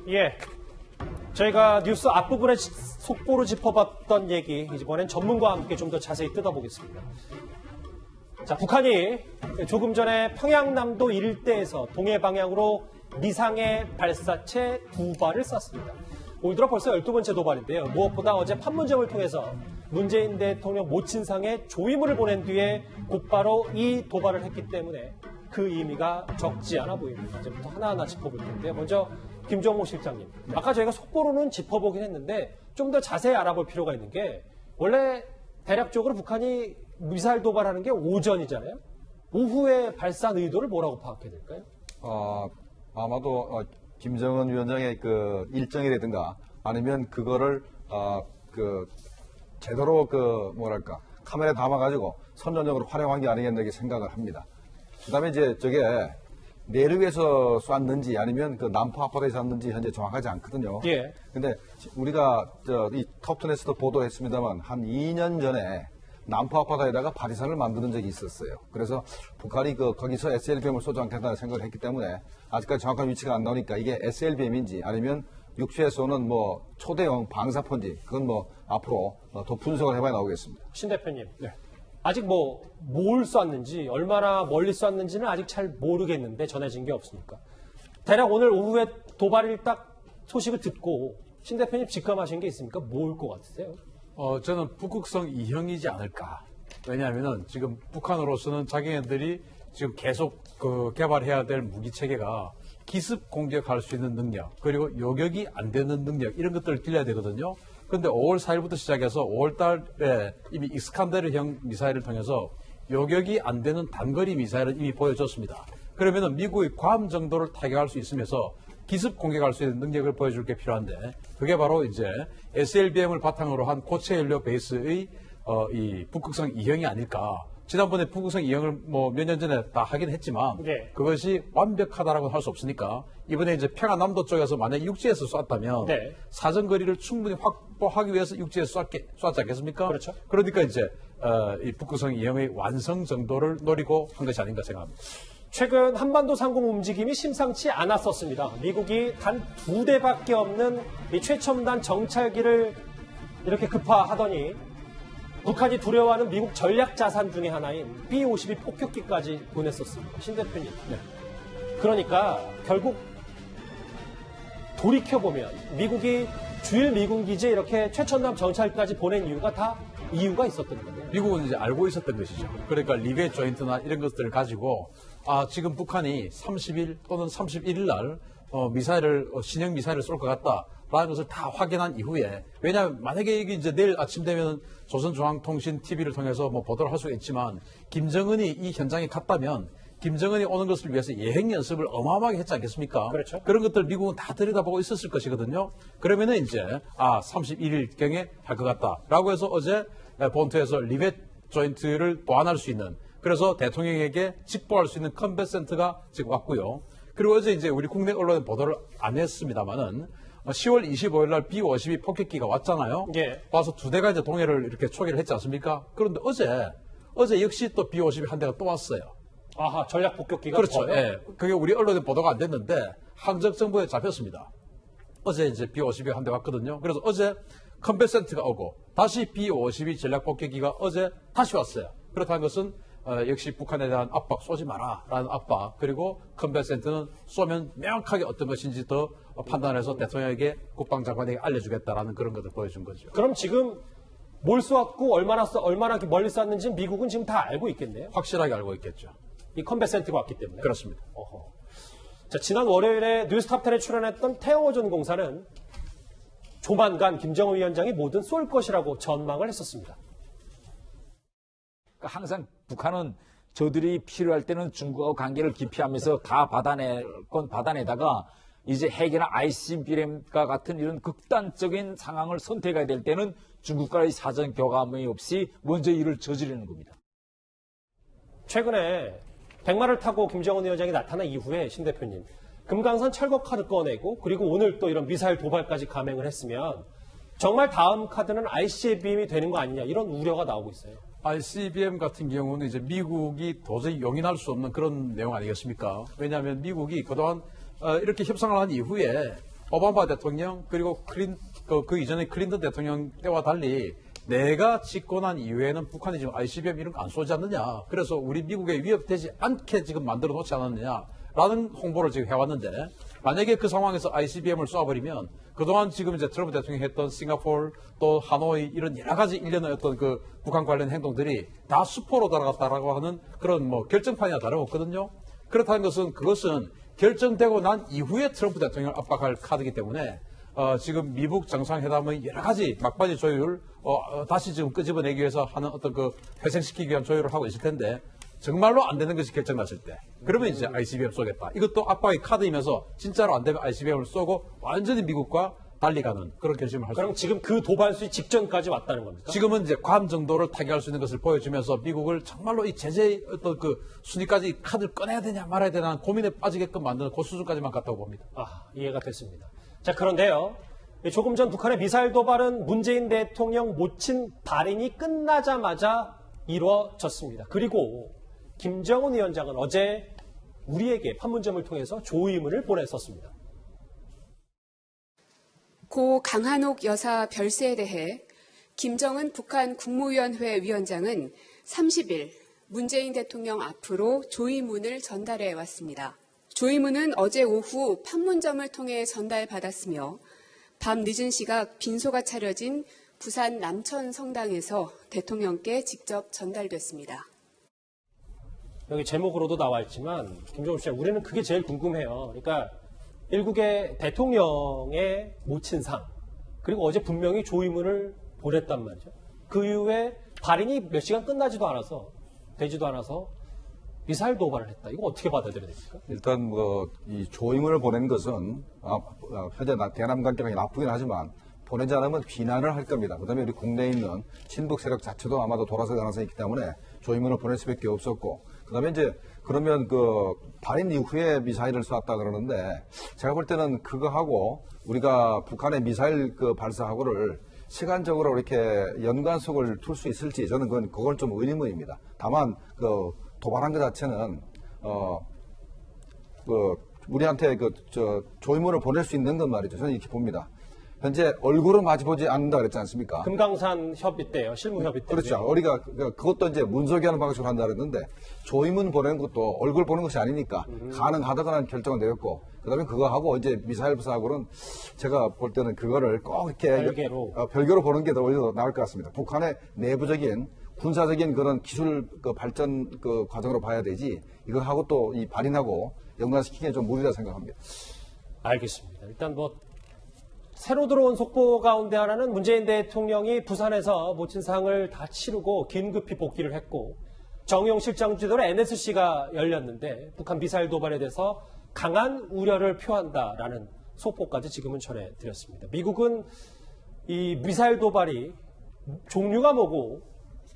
예. 저희가 뉴스 앞부분에 속보로 짚어봤던 얘기, 이번엔 전문가와 함께 좀 더 자세히 뜯어보겠습니다. 자, 북한이 조금 전에 평양남도 일대에서 동해 방향으로 미상의 발사체 2발을 쐈습니다. 올 들어 벌써 12번째 도발인데요. 무엇보다 어제 판문점을 통해서 문재인 대통령 모친상에 조의문을 보낸 뒤에 곧바로 이 도발을 했기 때문에 그 의미가 적지 않아 보입니다. 이제부터 하나하나 짚어볼 텐데요. 먼저 김정호 실장님. 아까 저희가 속보로는 짚어보긴 했는데 좀 더 자세히 알아볼 필요가 있는 게 원래 대략적으로 북한이 미사일 도발하는 게 오전이잖아요. 오후에 발사한 의도를 뭐라고 파악해야 될까요? 아마도 김정은 위원장의 그 일정이라든가 아니면 그거를 제대로 뭐랄까 카메라에 담아가지고 선전적으로 활용한 게 아니겠나 이렇게 생각을 합니다. 그다음에 이제 저게 내륙에서 쐈는지 아니면 그 남포 앞바다에서 쐈는지 현재 정확하지 않거든요. 예. 근데 우리가 이 톱10에서도 보도했습니다만 한 2년 전에 남포 앞바다에다가 바리산을 만드는 적이 있었어요. 그래서 북한이 거기서 SLBM을 쏘지 않겠다는 생각을 했기 때문에 아직까지 정확한 위치가 안 나오니까 이게 SLBM인지 아니면 육지에 쏘는 뭐 초대형 방사포인지 그건 뭐 앞으로 더 분석을 해봐야 나오겠습니다. 신 대표님. 네. 아직 뭘 쐈는지, 얼마나 멀리 쐈는지는 아직 잘 모르겠는데 전해진 게 없으니까. 대략 오늘 오후에 도발을 딱 소식을 듣고 신 대표님 직감하신 게 있습니까? 뭘 것 같으세요? 저는 북극성 2형이지 않을까. 왜냐하면은 지금 북한으로서는 자기네들이 지금 계속 개발해야 될 무기 체계가 기습 공격할 수 있는 능력, 그리고 요격이 안 되는 능력, 이런 것들을 길러야 되거든요. 그런데 5월 4일부터 시작해서 5월 달에 이미 이스칸데르형 미사일을 통해서 요격이 안 되는 단거리 미사일을 이미 보여줬습니다. 그러면은 미국의 괌 정도를 타격할 수 있으면서 기습 공격할 수 있는 능력을 보여줄 게 필요한데, 그게 바로 이제 SLBM을 바탕으로 한 고체 연료 베이스의 이 북극성 2형이 아닐까. 지난번에 북극성 2형을 몇 년 전에 다 하긴 했지만 네. 그것이 완벽하다라고 할 수 없으니까 이번에 이제 평안남도 쪽에서 만약 육지에서 쐈다면 네. 사정거리를 충분히 확보하기 위해서 육지에서 쐈지 않겠습니까? 그렇죠. 그러니까 이제 이 북극성 2형의 완성 정도를 노리고 한 것이 아닌가 생각합니다. 최근 한반도 상공 움직임이 심상치 않았었습니다. 미국이 단 2대밖에 없는 이 최첨단 정찰기를 이렇게 급파하더니 북한이 두려워하는 미국 전략 자산 중에 하나인 B-52 폭격기까지 보냈었습니다. 신 대표님. 네. 그러니까 결국 돌이켜보면 미국이 주일 미군 기지에 이렇게 최첨단 정찰기까지 보낸 이유가 다 이유가 있었던 거예요. 미국은 이제 알고 있었던 것이죠. 그러니까 리베 조인트나 이런 것들을 가지고 지금 북한이 30일 또는 31일 날 신형 미사일을 쏠 것 같다라는 것을 다 확인한 이후에, 왜냐하면 만약에 이게 이제 내일 아침 되면 조선중앙통신 TV를 통해서 보도를 할 수가 있지만 김정은이 이 현장에 갔다면 김정은이 오는 것을 위해서 예행 연습을 어마어마하게 했지 않겠습니까? 그렇죠. 그런 것들 미국은 다 들여다보고 있었을 것이거든요. 그러면은 이제 31일경에 할 것 같다라고 해서 어제 본토에서 리벳 조인트를 보완할 수 있는, 그래서 대통령에게 직보할 수 있는 컨벤 센터가 지금 왔고요. 그리고 어제 이제 우리 국내 언론에 보도를 안 했습니다만은 10월 25일 날 B-52 폭격기가 왔잖아요. 예. 와서 2대가 이제 동해를 이렇게 초기를 했지 않습니까? 그런데 어제 역시 또 B-52 한 대가 또 왔어요. 아하, 전략 폭격기가 그렇죠. 더요? 예. 그게 우리 언론에 보도가 안 됐는데 항적 정보에 잡혔습니다. 어제 이제 B-52 한 대 왔거든요. 그래서 어제 컨벤 센터가 오고 다시 B-52 전략 폭격기가 어제 다시 왔어요. 그렇다는 것은 역시 북한에 대한 압박, 쏘지 마라라는 압박, 그리고 컨벤 센터는 쏘면 명확하게 어떤 것인지 더 판단해서 대통령에게 국방장관에게 알려주겠다라는 그런 것을 보여준 거죠. 그럼 지금 뭘 쏘았고 얼마나 멀리 쐈는지 미국은 지금 다 알고 있겠네요. 확실하게 알고 있겠죠. 이 컨벤 센터가 왔기 때문에. 그렇습니다. 어허. 자, 지난 월요일에 뉴스탑10에 출연했던 태영호전 공사는 조만간 김정은 위원장이 뭐든 쏠 것이라고 전망을 했었습니다. 항상 북한은 저들이 필요할 때는 중국하고 관계를 기피하면서 다 받아낼 건 받아내다가 이제 핵이나 ICBM과 같은 이런 극단적인 상황을 선택해야 될 때는 중국과의 사전 교감이 없이 먼저 일을 저지르는 겁니다. 최근에 백마를 타고 김정은 위원장이 나타난 이후에 신 대표님, 금강산 철거 카드 꺼내고 그리고 오늘 또 이런 미사일 도발까지 감행을 했으면 정말 다음 카드는 ICBM이 되는 거 아니냐, 이런 우려가 나오고 있어요. ICBM 같은 경우는 이제 미국이 도저히 용인할 수 없는 그런 내용 아니겠습니까? 왜냐하면 미국이 그동안 이렇게 협상을 한 이후에 오바마 대통령 그리고 그 이전에 클린턴 대통령 때와 달리 내가 집권 한 이후에는 북한이 지금 ICBM 이런 거 안 쏘지 않느냐. 그래서 우리 미국에 위협되지 않게 지금 만들어 놓지 않았느냐라는 홍보를 지금 해왔는데 만약에 그 상황에서 ICBM을 쏴버리면 그동안 지금 이제 트럼프 대통령이 했던 싱가포르 또 하노이 이런 여러 가지 일련의 어떤 그 북한 관련 행동들이 다 수포로 돌아갔다라고 하는 그런 뭐 결정판이나 다름없거든요. 그렇다는 것은 그것은 결정되고 난 이후에 트럼프 대통령을 압박할 카드이기 때문에 지금 미국 정상회담의 여러 가지 막바지 조율 다시 지금 끄집어내기 위해서 하는 어떤 그 회생시키기 위한 조율을 하고 있을 텐데 정말로 안 되는 것이 결정났을 때 그러면 이제 ICBM 쏘겠다. 이것도 압박의 카드이면서 진짜로 안 되면 ICBM을 쏘고 완전히 미국과 달리 가는 그런 결심을 할 수 있습니다. 그럼 지금 그 도발수위 직전까지 왔다는 겁니까? 지금은 이제 괌 정도를 타격할 수 있는 것을 보여주면서 미국을 정말로 이 제재의 어떤 그 순위까지 카드를 꺼내야 되냐 말아야 되냐 고민에 빠지게끔 만드는 그 수준까지만 갔다고 봅니다. 이해가 됐습니다. 자, 그런데요. 조금 전 북한의 미사일 도발은 문재인 대통령 모친 발인이 끝나자마자 이루어졌습니다. 그리고 김정은 위원장은 어제 우리에게 판문점을 통해서 조의문을 보냈었습니다. 고 강한옥 여사 별세에 대해 김정은 북한 국무위원회 위원장은 30일 문재인 대통령 앞으로 조의문을 전달해 왔습니다. 조의문은 어제 오후 판문점을 통해 전달받았으며 밤 늦은 시각 빈소가 차려진 부산 남천 성당에서 대통령께 직접 전달됐습니다. 여기 제목으로도 나와 있지만 김정은 씨, 우리는 그게 제일 궁금해요. 그러니까 일국의 대통령의 모친상 그리고 어제 분명히 조의문을 보냈단 말이죠. 그 이후에 발인이 몇 시간 끝나지도 않아서 되지도 않아서 미사일 도발을 했다. 이거 어떻게 받아들여야 됩니까? 일단 뭐 이 조의문을 보낸 것은 현재 대남 관계가 나쁘긴 하지만 보내지 않으면 비난을 할 겁니다. 그다음에 우리 국내에 있는 친북 세력 자체도 아마도 돌아설 가능성이 있기 때문에 조의문을 보낼 수밖에 없었고 그다음에 이제 그러면 그 발인 이후에 미사일을 쐈다 그러는데 제가 볼 때는 그거하고 우리가 북한의 미사일 그 발사하고를 시간적으로 이렇게 연관성을 둘 수 있을지 저는 그건 좀 의문입니다. 다만 그 도발한 것 자체는 우리한테 조의문을 보낼 수 있는 건 말이죠. 저는 이렇게 봅니다. 현재 얼굴은 마주보지 않는다 그랬지 않습니까? 금강산 협의 때요. 실무 협의 때. 그렇죠. 우리가 그것도 이제 문서기하는 방식으로 한다 그랬는데 조의문 보내는 것도 얼굴 보는 것이 아니니까 가능하다거나 결정은 되었고 그다음에 그거 하고 이제 미사일 부사하고는 제가 볼 때는 그거를 꼭 이렇게 별개로 보는 게 더 오히려 나을 것 같습니다. 북한의 내부적인 군사적인 그런 기술 발전 과정으로 봐야 되지 이거 하고 또 이 발인하고 연관시키기에 좀 무리다 생각합니다. 알겠습니다. 일단 새로 들어온 속보 가운데 하나는 문재인 대통령이 부산에서 모친상을 다 치르고 긴급히 복귀를 했고 정용 실장 주도로 NSC가 열렸는데 북한 미사일 도발에 대해서 강한 우려를 표한다라는 속보까지 지금은 전해드렸습니다. 미국은 이 미사일 도발이 종류가 뭐고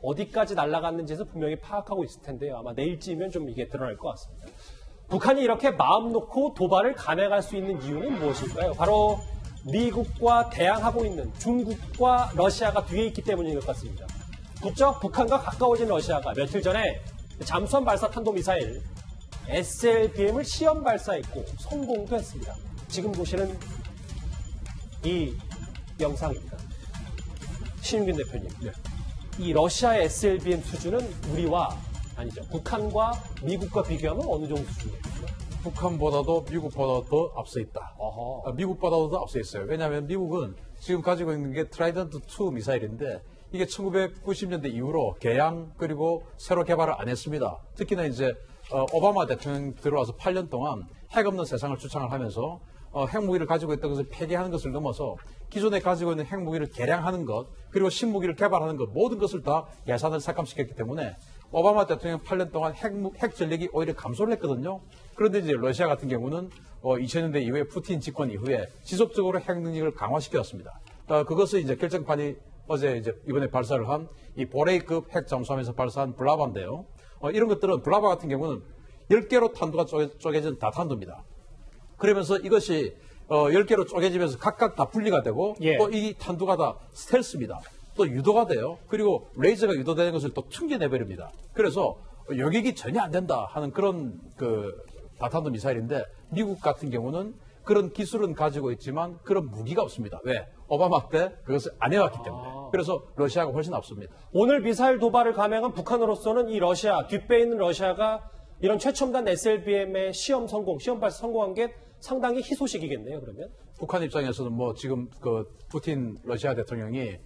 어디까지 날아갔는지에서 분명히 파악하고 있을 텐데요. 아마 내일쯤이면 좀 이게 드러날 것 같습니다. 북한이 이렇게 마음 놓고 도발을 감행할 수 있는 이유는 무엇일까요? 바로 미국과 대항하고 있는 중국과 러시아가 뒤에 있기 때문인 것 같습니다. 부쩍 북한과 가까워진 러시아가 며칠 전에 잠수함 발사 탄도미사일 SLBM을 시험 발사했고 성공도 했습니다. 지금 보시는 이 영상입니다. 신윤균 대표님, 이 러시아의 SLBM 수준은 북한과 미국과 비교하면 어느 정도 수준이에요? 북한보다도 미국보다 더 앞서 있다. 미국보다도 더 앞서 있어요. 왜냐하면 미국은 지금 가지고 있는 게 트라이던트2 미사일인데 이게 1990년대 이후로 개양 그리고 새로 개발을 안 했습니다. 특히나 이제 오바마 대통령 들어와서 8년 동안 핵 없는 세상을 주창을 하면서 핵무기를 가지고 있던 것을 폐기하는 것을 넘어서 기존에 가지고 있는 핵무기를 개량하는 것 그리고 신무기를 개발하는 것 모든 것을 다 예산을 삭감시켰기 때문에 오바마 대통령 8년 동안 핵 전력이 오히려 감소를 했거든요. 그런데 이제 러시아 같은 경우는 2000년대 이후에 푸틴 집권 이후에 지속적으로 핵 능력을 강화시켰습니다. 그것을 이제 결정판이 어제 이제 이번에 발사를 한 이 보레이급 핵 잠수함에서 발사한 블라바인데요. 이런 것들은 블라바 같은 경우는 10개로 탄두가 쪼개진 다탄두입니다. 그러면서 이것이 10개로 쪼개지면서 각각 다 분리가 되고 또 이 탄두가 다 스텔스입니다. 또 유도가 돼요. 그리고 레이저가 유도되는 것을 또 튕겨내버립니다. 그래서 요격이 전혀 안 된다 하는 그런 다탄도 미사일인데 미국 같은 경우는 그런 기술은 가지고 있지만 그런 무기가 없습니다. 왜? 오바마 때 그것을 안 해왔기 때문에. 그래서 러시아가 훨씬 앞섭니다. 오늘 미사일 도발을 감행한 북한으로서는 이 러시아, 뒷배에 있는 러시아가 이런 최첨단 SLBM의 시험 발사 성공한 게 상당히 희소식이겠네요, 그러면? 북한 입장에서는 뭐 지금 그 푸틴 러시아 대통령이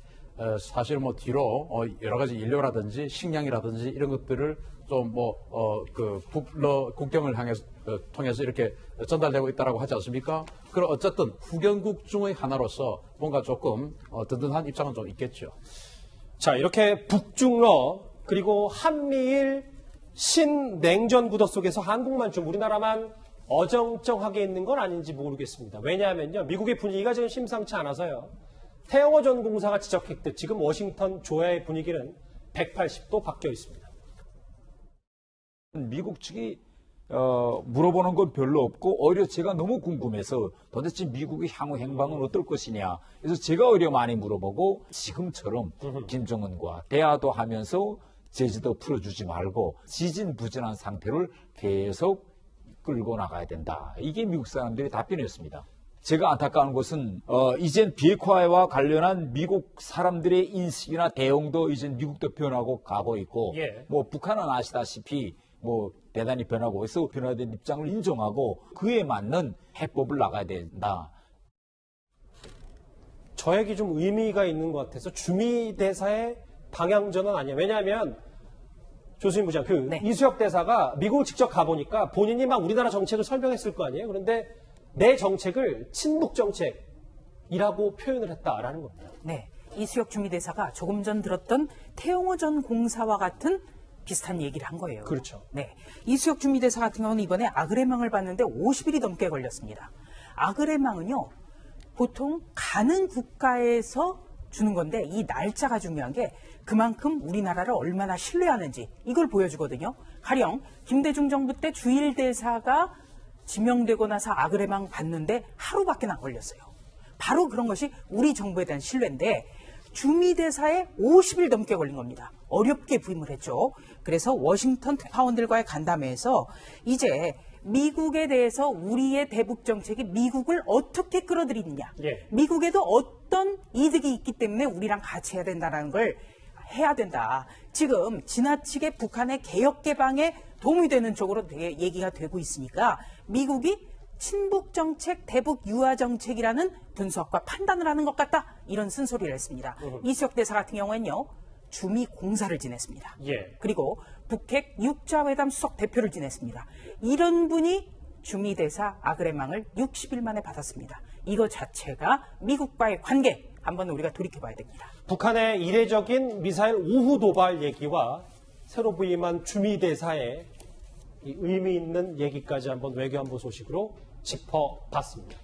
사실 뭐 뒤로 여러 가지 인료라든지 식량이라든지 이런 것들을 좀 그 북러 국경을 통해서 이렇게 전달되고 있다라고 하지 않습니까? 그럼 어쨌든 후견국 중의 하나로서 뭔가 조금 든든한 입장은 좀 있겠죠. 자, 이렇게 북중러 그리고 한미일 신냉전 구도 속에서 한국만 좀 우리나라만 어정쩡하게 있는 건 아닌지 모르겠습니다. 왜냐하면요, 미국의 분위기가 지금 심상치 않아서요. 태영호 전 공사가 지적했듯 지금 워싱턴 조야의 분위기는 180도 바뀌어 있습니다. 미국 측이 물어보는 건 별로 없고 오히려 제가 너무 궁금해서 도대체 미국의 향후 행방은 어떨 것이냐. 그래서 제가 오히려 많이 물어보고 지금처럼 김정은과 대화도 하면서 제지도 풀어주지 말고 지진부진한 상태를 계속 끌고 나가야 된다. 이게 미국 사람들의 답변이었습니다. 제가 안타까운 것은 이젠 비핵화와 관련한 미국 사람들의 인식이나 대응도 이젠 미국도 변하고 가고 있고 예. 뭐 북한은 아시다시피 뭐 대단히 변하고 해서 변화된 입장을 인정하고 그에 맞는 해법을 나가야 된다. 저에게 좀 의미가 있는 것 같아서 주미 대사의 방향전환 아니에요. 왜냐하면 조수민 부장, 네. 이수혁 대사가 미국을 직접 가보니까 본인이 막 우리나라 정책을 설명했을 거 아니에요. 그런데 내 정책을 친북 정책이라고 표현을 했다라는 겁니다. 네, 이수혁 주미대사가 조금 전 들었던 태영호 전 공사와 같은 비슷한 얘기를 한 거예요. 그렇죠. 네, 이수혁 주미대사 같은 경우는 이번에 아그레망을 봤는데 50일이 넘게 걸렸습니다. 아그레망은요, 보통 가는 국가에서 주는 건데 이 날짜가 중요한 게 그만큼 우리나라를 얼마나 신뢰하는지 이걸 보여주거든요. 가령 김대중 정부 때 주일 대사가 지명되고 나서 아그레망 받는데 하루밖에 안 걸렸어요. 바로 그런 것이 우리 정부에 대한 신뢰인데 주미 대사에 50일 넘게 걸린 겁니다. 어렵게 부임을 했죠. 그래서 워싱턴 특파원들과의 간담회에서 이제 미국에 대해서 우리의 대북 정책이 미국을 어떻게 끌어들이느냐. 예. 미국에도 어떤 이득이 있기 때문에 우리랑 같이 해야 된다는 걸 해야 된다. 지금 지나치게 북한의 개혁 개방에 도움이 되는 쪽으로 되게 얘기가 되고 있으니까 미국이 친북 정책, 대북 유화 정책이라는 분석과 판단을 하는 것 같다. 이런 쓴소리를 했습니다. 이수혁 대사 같은 경우에는요. 주미 공사를 지냈습니다. 예. 그리고 북핵 육자회담 수석 대표를 지냈습니다. 이런 분이 주미 대사 아그레망을 60일 만에 받았습니다. 이거 자체가 미국과의 관계 한번 우리가 돌이켜봐야 됩니다. 북한의 이례적인 미사일 오후 도발 얘기와 새로 부임한 주미 대사의 이 의미 있는 얘기까지 한번 외교안보 소식으로 짚어봤습니다.